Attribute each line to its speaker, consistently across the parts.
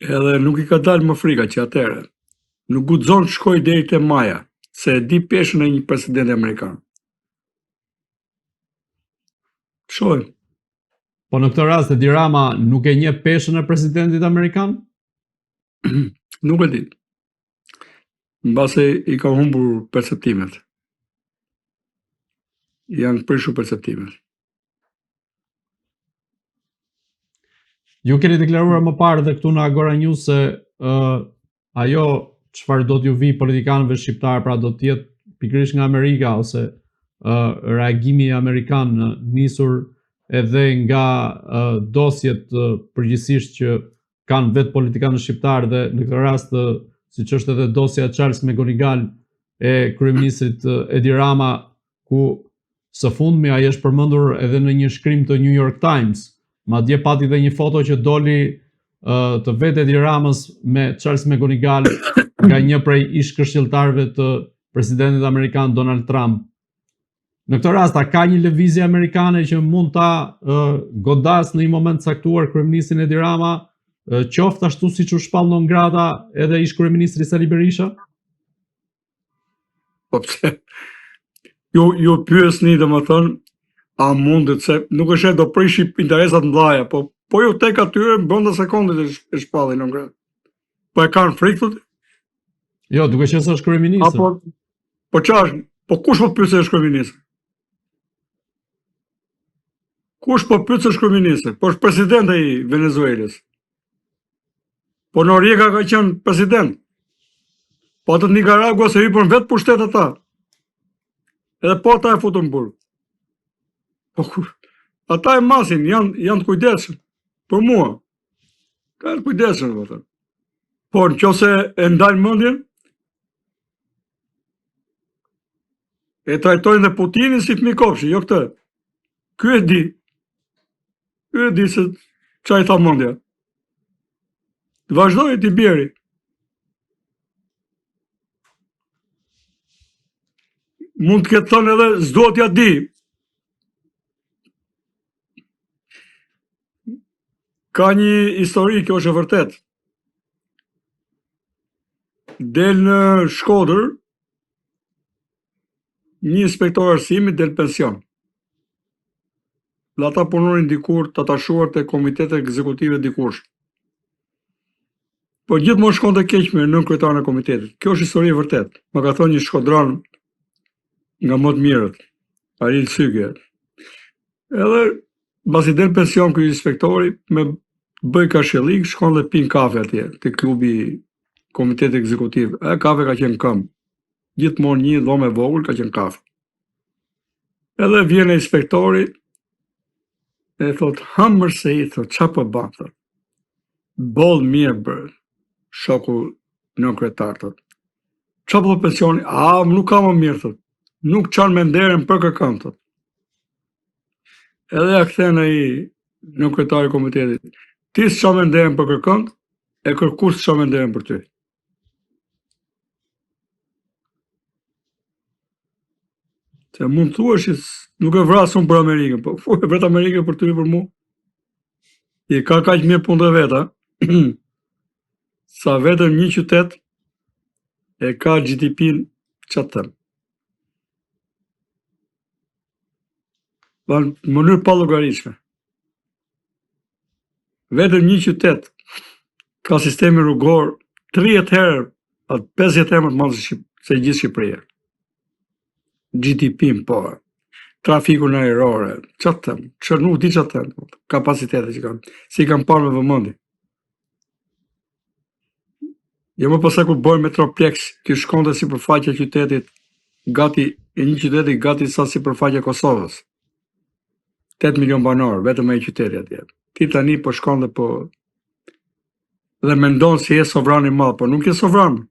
Speaker 1: Edhe nuk I ka dalë më frika që atëherë. Nuk guxon të shkoj deri te Maja, se e di peshën e një presidenti amerikan. Shohim.
Speaker 2: Po në këtë rast Edi Rama nuk e njeh peshën e presidentit amerikan?
Speaker 1: Nuk e di. Mbase I ka humbur perceptimet. Janë prishur perceptimet.
Speaker 2: Ju keni deklaruar më parë dhe këtu në Agora News se ajo çfarë do t'ju vi politikanëve shqiptar, pra do të jetë pikërisht nga Amerika ose reagimi amerikan nisur edhe nga dosjet përgjithsisht që kanë vetë politikanë shqiptar dhe në këtë rast siç është edhe dosja e Charles McGonigal e kryeministrit Edi Rama, ku së fundmi ai është përmendur edhe në një shkrim të New York Times. Madje pati dhe një foto që doli të vetë Edi Ramës me Charles McGonigal nga një prej ish këshilltarëve të presidentit amerikan Donald Trump. Në këtë rast, a ka një lëvizje amerikane që mund ta godas në një moment caktuar kryeministrin Edi Rama, qoftë ashtu siç u shpall non grata edhe ish kryeministri Sali Berisha?
Speaker 1: Po pse? Ju pyesni domethënë, a mundet se nuk është do prishi interesat mëdha, po ju tek atyre brenda sekondit e shpallin non grata. Po e kanë frikë thotë?
Speaker 2: Jo, duke qenë se është kryeministër.
Speaker 1: Po ç'është? Po kush po pyet se është kryeministër? Kush po pyet se është kryeministër? Po është presidenti I Venezuelës. Po Noriega ka qenë president. Po atë Nicaragua se hipën vetë pushtet ata. Edhe po ata e futën burg. Po ata e masin, janë të kujdesshëm. Për mua. Kanë kujdesshëm vetëm. Po nëse e ndajnë mendjen, e trajtojnë dhe Putinin si fëmijë kopshi, jo këtë. Ky e di. Ky e di se çfarë tha mendja. Vazhdoi ti bjeri. Mund të ketë thënë edhe s'do t'ja di. Ka një histori, kjo është e vërtet. Del në Shkodër, një inspektor arsimi del pension. Dhe ata punonin dikur të tashuar te komitetet ekzekutive dikush. Po gjithmonë shkonte keq me nën kryetarin e komitetit. Kjo është histori e vërtet. Më ka thënë një shkodran nga më të mirët, Aril Syke. Edhe mbasi del pension ky inspektori, me bëj kashillik, shkon dhe pin kafe atje te klubi komitetit ekzekutiv. Kafe ka qenë këmbë. Gjithmonë një dhomë e vogël ka qenë kafe. Edhe vjen inspektori e thot, hamër se I thot, qa po ban, thot. Boll mirë bërë, shoku nën kryetar, thot. Qa po pensioni? Nuk ka më mirë, thot. Nuk qanë me nderën për kërkën, thot. Edhe ja kthen ai nën kryetari I komitetit. Ti s'qa me nderën për kërkën, e kërkues s'qa me nderën për ty. Se mund thuash që nuk e vrasun për Amerikën, po e vret Amerikën për ty për mua. I ka kaq mirë punë të veta, sa vetëm një qytet e ka GDP-n ç'a them. Në mënyrë pa llogaritshme. Vetëm një qytet ka sistemi rrugor 30 herë, 50 herë më të madh se gjithë Shqipëria. GDP-n po. Trafiku në ajrore, ç'a them, nuk di ç'a them, kapacitetet që kanë, si kanë parë me vëmendje. Jo më pas kur bën Metroplex, që shkonte sipërfaqja e qytetit, gati sa sipërfaqja e Kosovës. 8 milion banor, vetëm ai qyteti atje. Ti tani po shkon dhe dhe mendon si je sovran I madh, po nuk je sovran.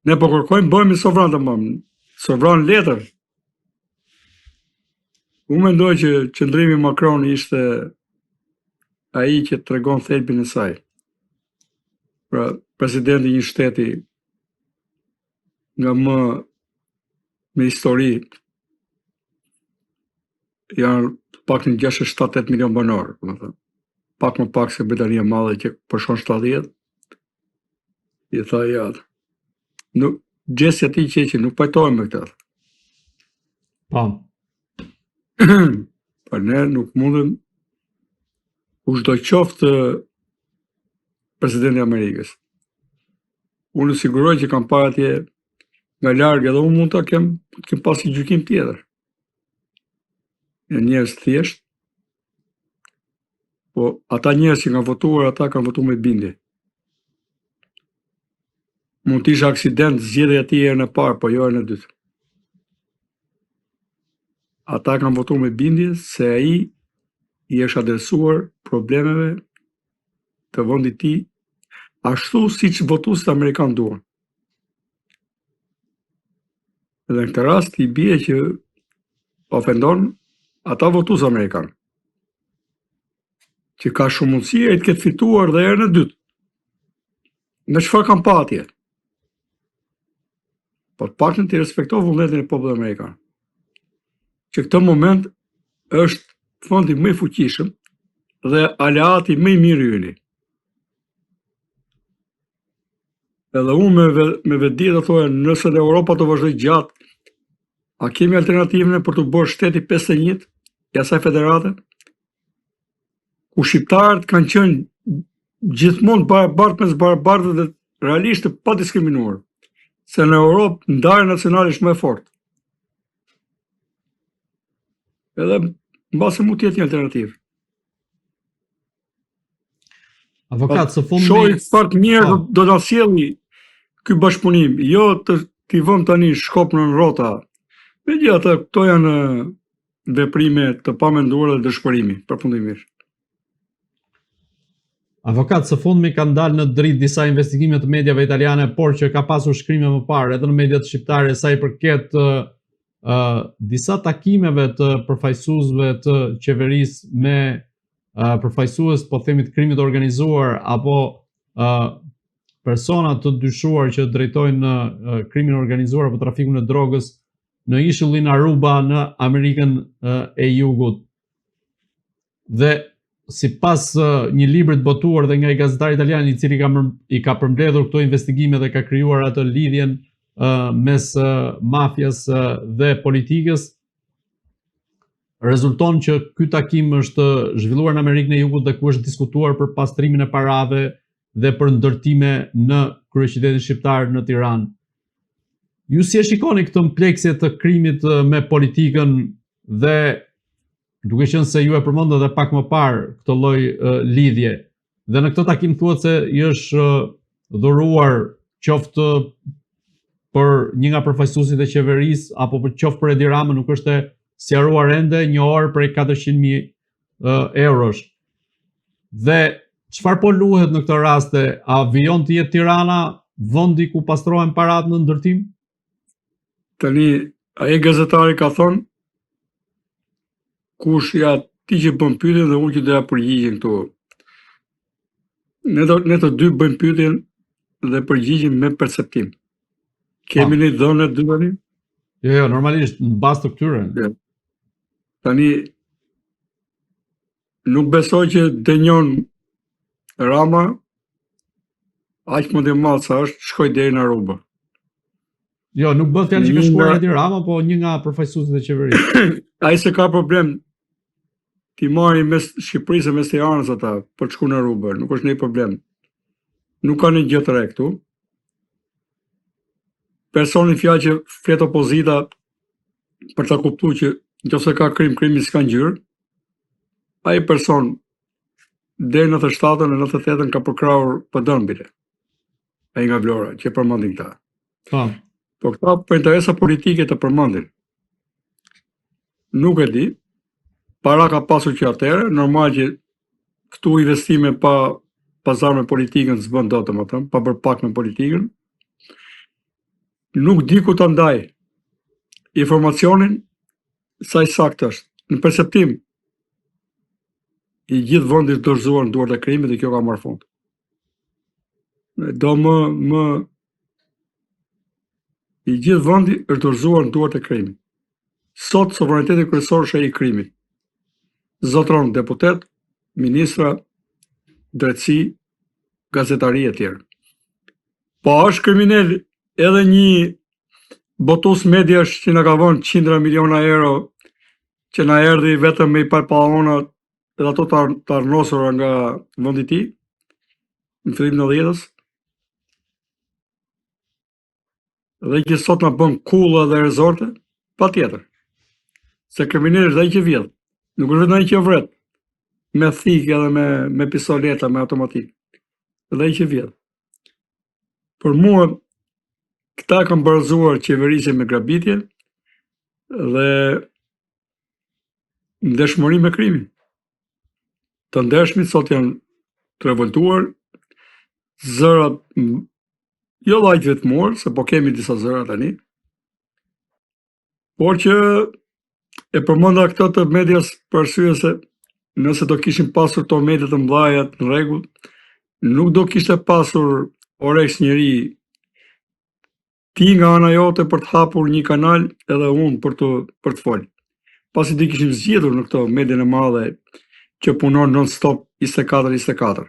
Speaker 1: Ne po kërkojmë bëhemi sovran tamam. Sovran letër. Unë mendoj që qëndrimi Macron ishte ai që tregon thelbin e saj. Pra, presidenti I një shteti nga më me histori janë pak në 6-7-8 milion banor, pak më pak se Britania Madhe që përshon 70, i tha ja, nuk, gjesi ati që nuk pajtojmë me këtë.
Speaker 2: Po.
Speaker 1: Për ne nuk mundëm kushdo qoftë presidenti i Amerikës. Unë siguroj që kam parë atje nga larg edhe unë mund ta kem pasi gjykim tjetër. Në njerëz thjesht, po ata njerëz që kanë votuar, ata kanë votuar me bindje. Mund të ishte aksident zgjedhja e tij herën e parë, po jo herën e dytë. Ata kanë votuar me bindje se ai i është adresuar problemeve të vendit të tij ashtu siç votuesit amerikan duan. Edhe në këtë rast i bie që ofendon ata votues amerikan. Që ka shumë mundësi ai të ketë fituar dhe herën e dytë. Në çfarë kam pa atje? Po të paktën të respektoj vullnetin e popullit amerikan. Që këtë moment është fondi më i fuqishëm dhe aleati më i mirë i yni. Edhe unë me vetdi do thoya, nëse në Europa të vazhdoj gjatë, a kemi alternativën për të bërë shteti 51 i asaj federate? Ku shqiptarët kanë qenë gjithmonë barabartë mes barabartë dhe realisht pa diskriminuar. Se në Europë ndarja nacionale është më e fortë. Edhe mbase mund të jetë një alternativë.
Speaker 2: Avokat, së fundi
Speaker 1: shohim pak mirë do ta sjelli ky bashkëpunim, jo t'i vëmë tani shkop në rrota. Megjithatë, këto janë veprime të pamenduara dhe dëshpërimi, përfundimisht.
Speaker 2: Avokat, së fundmi kanë dalë në dritë disa investigime të mediave italiane, por që ka pasur shkrime më parë edhe në mediat shqiptare sa i përket disa takimeve të përfaqësuesve të qeverisë me përfaqësues, po themi, të krimit organizuar apo persona të dyshuar që drejtojnë në krimin organizuar apo trafikun e drogës në ishullin Aruba në Amerikën e Jugut. Dhe sipas një libri të botuar dhe nga një gazetar italian i cili i ka përmbledhur këto investigime dhe ka krijuar atë lidhjen mes mafjas dhe politikës, rezulton që ky takim është zhvilluar në Amerikën e Jugut dhe ku është diskutuar për pastrimin e parave dhe për ndërtime në kryeqytetin shqiptar në Tiranë. Ju si e shikoni këtë kompleksje të krimit me politikën dhe duke qenë se ju e përmendët edhe pak më parë këtë lloj lidhje, dhe në këtë takim thuhet se i është dhuruar qoftë për një nga përfaqësuesit e qeverisë apo për qoftë për Edi Ramën, nuk është e sqaruar ende, një orë prej 400.000 eurosh. Dhe çfarë po luhet në këtë raste? A vijon të jetë Tirana vendi ku pastrohen parat në ndërtim?
Speaker 1: Tani, ai gazetari ka thonë kush ja ti që bën pyetjen dhe unë që do ja përgjigjem këtu. Ne të dy bëjmë pyetjen dhe përgjigjem me perceptim. Kemi një dhënë dy tani?
Speaker 2: Jo, normalisht në bazë të këtyre.
Speaker 1: Ja. Tani nuk besoj që dënjon Rama aq më të madh sa është shkoj deri në Aruba.
Speaker 2: Jo, nuk bëhet fjalë që ka shkuar Edi Rama, po një nga përfaqësuesit e qeverisë.
Speaker 1: Ai se ka problem ti marri mes Shqipërisë e mes Tiranës ata për të shkuar në Aruba, nuk është ndonjë problem. Nuk ka një gjë të re këtu. Personi fjalë që flet opozita për ta kuptuar që nëse ka krimi s'ka ngjyrë, ai person deri në 97-ën e 98-ën ka përkrahur PD-n. Ai nga Vlora që përmendin këta. Po këta për interesa politike të përmendin. Nuk e di, para ka pasur që atëherë, normal që këtu investime pa pazar me politikën s'bën dot, domethënë, pa bërë pak me politikën. Nuk di ku ta ndaj informacionin sa i saktë është. Në perceptim, i gjithë vendi është dorëzuar në duart e krimit dhe kjo ka marrë fund. I gjithë vendi është dorëzuar në duart e krimit. Sot sovraniteti kryesor është ai i krimit. Zotron deputet, ministra, drejtësi, gazetari e tjerë. Po është kriminal edhe një botus mediash që na ka vënë qindra miliona euro, që na erdhi vetëm me i palpallona edhe ato të arnosura nga vendi i tij, në fillim 90-s. Dhe që sot na bën kulla dhe rezorte, patjetër. Se kriminali është ai që vjedh, nuk është vetëm ai që vret, me thikë edhe me pistoleta, me automatik. Dhe ai që vjedh. Për mua, këta kanë barazuar qeverisjen me grabitje dhe ndeshmëri me krimin. Të ndershmit sot janë të revoltuar, zërat, jo lajt vetëmor, se po kemi disa zëra tani, por që e përmenda këto të medias për arsye se nëse do kishin pasur to mediat të mëdha në rregull, nuk do kishte pasur Orex njeri ti nga ana jote për të hapur një kanal edhe unë për të folë. Pasi ti kishim zgjedhur në këto median e madhe që punon non-stop 24/24.